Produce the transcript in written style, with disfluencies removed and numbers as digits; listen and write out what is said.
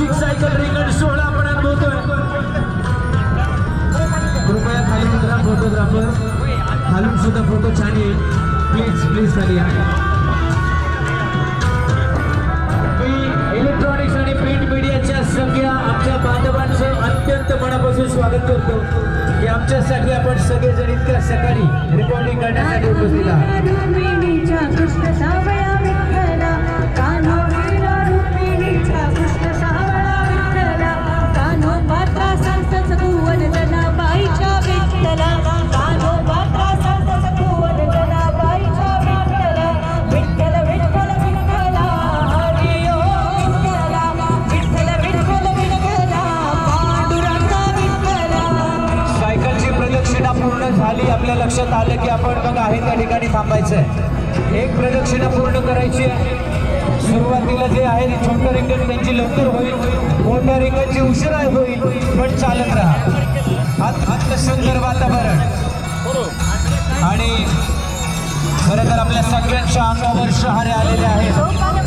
Classic cycle रिंगण सोहळा आपण अनुभवतोय। कृपया खाली उतरा फोटोग्राफर, खालून सुद्धा फोटो छान येईल। प्लीज प्लीज खाली या। इलेक्ट्रॉनिक्स आणि प्रिंट मीडियाच्या सगळ्या आमच्या बांधवांचं अत्यंत मनापासून स्वागत करतो की आमच्यासाठी आपण सगळेजण इतक्या सकाळी रेकॉर्डिंग करण्यासाठी उपस्थित आहात। पूर्ण झाली, आपल्या लक्षात आलं की आपण मग आहे त्या ठिकाणी थांबायचंय। एक प्रदक्षिणा पूर्ण करायची आहे। सुरुवातीला जे आहे ते छोटं रिंगण त्यांची लवकर होईल, मोठ्या रिंगणची उशिरा होईल, पण चालत राहा। अत्यंत सुंदर वातावरण आणि खरं तर आपल्या सगळ्यांच्या अंगावर शहारे आलेले आहेत।